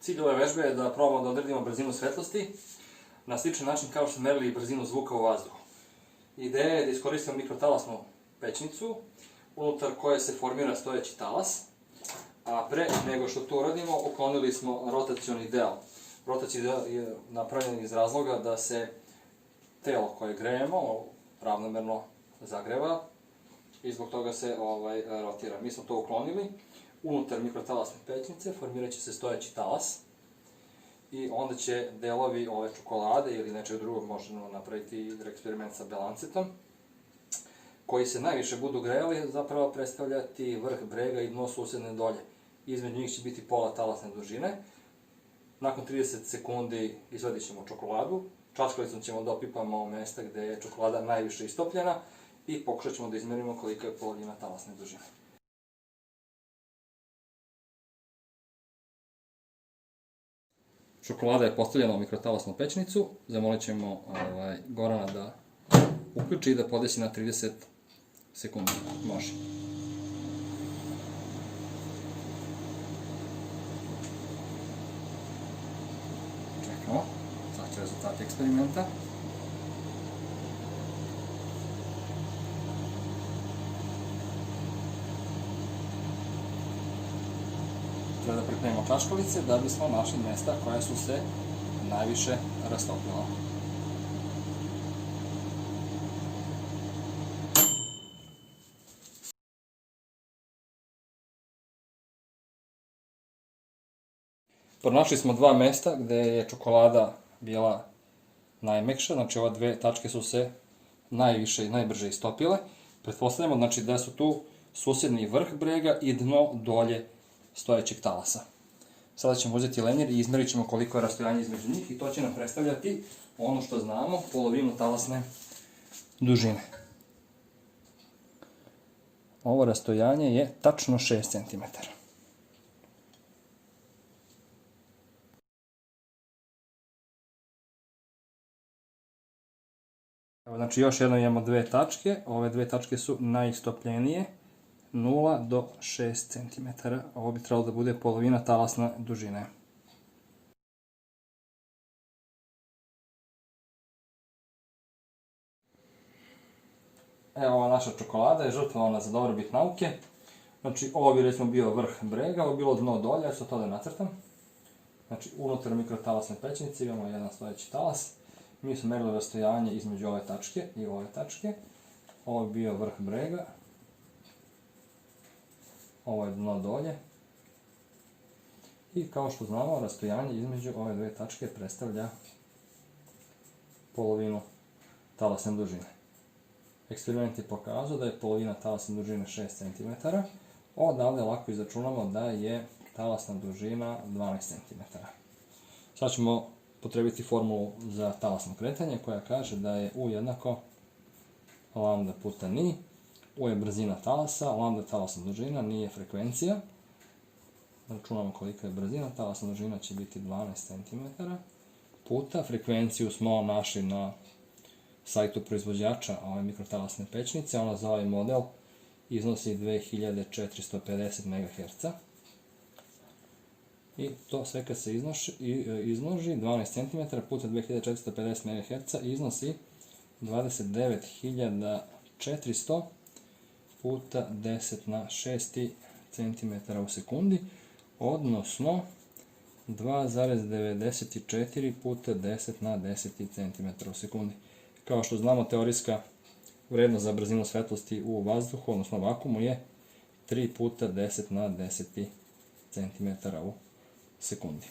Cilj ove vežbe je da probamo da odredimo brzinu svetlosti na sličan način kao što smo merili brzinu zvuka u vazduhu. Ideja je da iskoristimo mikrotalasnu pećnicu, unutar koje se formira stojeći talas, a pre nego što to uradimo, uklonili smo rotacioni deo. Rotacioni deo je napravljen iz razloga da se telo koje grejemo ravnomerno zagreva i zbog toga se rotira. Mi smo to uklonili. Unutar mikrotalasne pećnice formirat će se stojeći talas i onda će delovi ove čokolade ili nečeg drugog, možemo napraviti eksperiment sa belancetom, koji se najviše budu grejali, zapravo predstavljati vrh brega i dno susedne dolje. Između njih će biti pola talasne dužine. Nakon 30 sekundi izvadit ćemo čokoladu, čačkalicom ćemo da opipamo mesta gde je čokolada najviše istopljena i pokušat ćemo da izmerimo kolika je polovina talasne dužine. Čokolada je postavljena u mikrotalasnu pećnicu, zamolit ćemo Gorana da uključi i da podesi na 30 sekundi. Može. Čekamo, sad će rezultati eksperimenta. Treba da pripremimo čaškalice da bismo našli mesta koja su se najviše rastopila. Pronašli smo dva mesta gde je čokolada bila najmekša, znači ova dve tačke su se najviše i najbrže istopile. Pretpostavljamo da su tu susedni vrh brega i dno dolje stojećeg talasa. Sada ćemo uzeti lemnjer i izmerit ćemo koliko je rastojanje između njih i to će nam predstavljati ono što znamo, polovinu talasne dužine. Ovo rastojanje je tačno 6 cm. Znači još jedno imamo dve tačke, ove dve tačke su najistopljenije, 0 do 6 cm. Ovo bi trebalo da bude polovina talasne dužine. Evo ova naša čokolada je žrtvovana za dobrobit nauke. Znači ovo bi recimo bio vrh brega, ovo bi bilo dno dolje, ja ću to da nacrtam. Znači unutar mikrotalasne pećnice imamo jedan stojeći talas. Mi smo merili rastojanje između ove tačke i ove tačke. Ovo je bio vrh brega. Ovo je dno dolje. I kao što znamo, rastojanje između ove dve tačke predstavlja polovinu talasne dužine. Eksperiment je pokazao da je polovina talasne dužine 6 cm. Odavde lako izračunamo da je talasna dužina 12 cm. Sad ćemo potrebiti formulu za talasno kretanje koja kaže da je U jednako lambda puta ni. U je brzina talasa, lambda talasna dužina, ni je frekvencija. Računamo kolika je brzina, talasna dužina će biti 12 cm. Puta, frekvenciju smo našli na sajtu proizvođača ove mikrotalasne pećnice, ona za ovaj model iznosi 2450 MHz. I to sve kad se izmnoži, 12 cm puta 2450 MHz iznosi 29400 puta 10 na 6 cm u sekundi, odnosno 2,94 puta 10 na 10 cm u sekundi. Kao što znamo, teorijska vrednost za brzinu svetlosti u vazduhu, odnosno vakumu, je 3 puta 10 na 10 cm u sekundi.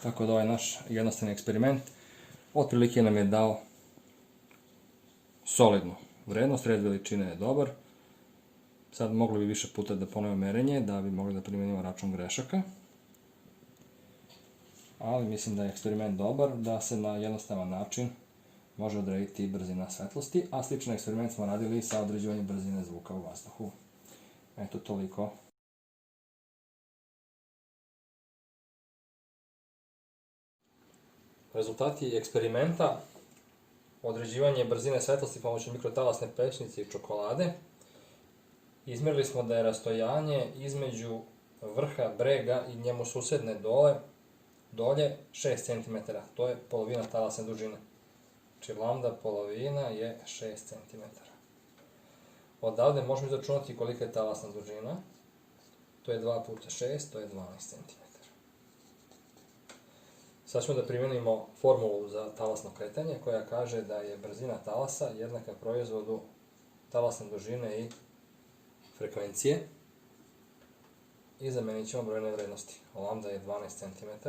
Tako da ovaj naš jednostavni eksperiment otprilike nam je dao solidnu vrednost, red veličine je dobar. Sad mogli bi više puta da ponovimo merenje da bi mogli da primenimo račun grešaka. Ali mislim da je eksperiment dobar, da se na jednostavan način može odrediti brzina svetlosti, a sličan eksperiment smo radili sa određivanjem brzine zvuka u vazduhu. Eto, toliko. Rezultati eksperimenta, određivanje brzine svetlosti pomoću mikrotalasne pećnice i čokolade. Izmerili smo da je rastojanje između vrha brega i njemu susedne dolje 6 cm. To je polovina talasne dužine. Znači lambda polovina je 6 cm. Odavde možemo izračunati kolika je talasna dužina. To je 2 puta 6, to je 12 cm. Sad ćemo da primjenimo formulu za talasno kretanje koja kaže da je brzina talasa jednaka proizvodu talasne dužine i frekvencije. I zamenit ćemo brojne vrednosti. Lambda je 12 cm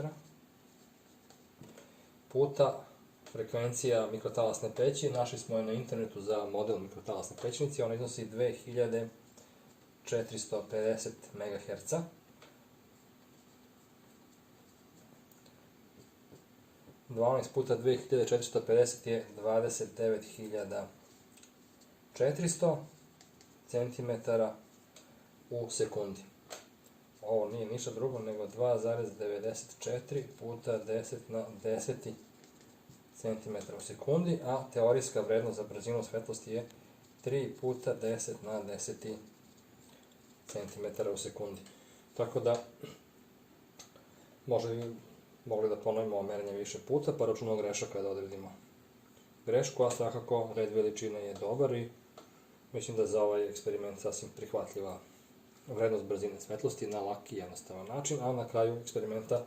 puta frekvencija mikrotalasne peći. Našli smo je na internetu za model mikrotalasne pećnice. Ona iznosi 2450 MHz. Dvanaest puta 2450 je 29400 cm u sekundi. Ovo nije ništa drugo nego 2,94 puta 10 na 10 cm u sekundi, a teorijska vrednost za brzinu svetlosti je 3 puta 10 na 10 cm u sekundi. Tako da, mogli da ponovimo merenje više puta, pa računamo grešak kada odredimo grešku, a svakako red veličine je dobar i mislim da za ovaj eksperiment sasvim prihvatljiva vrednost brzine svetlosti na lak i jednostavan način, a na kraju eksperimenta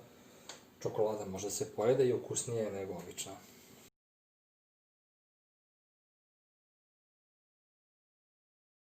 čokolada može da se pojede i ukusnije je nego obična.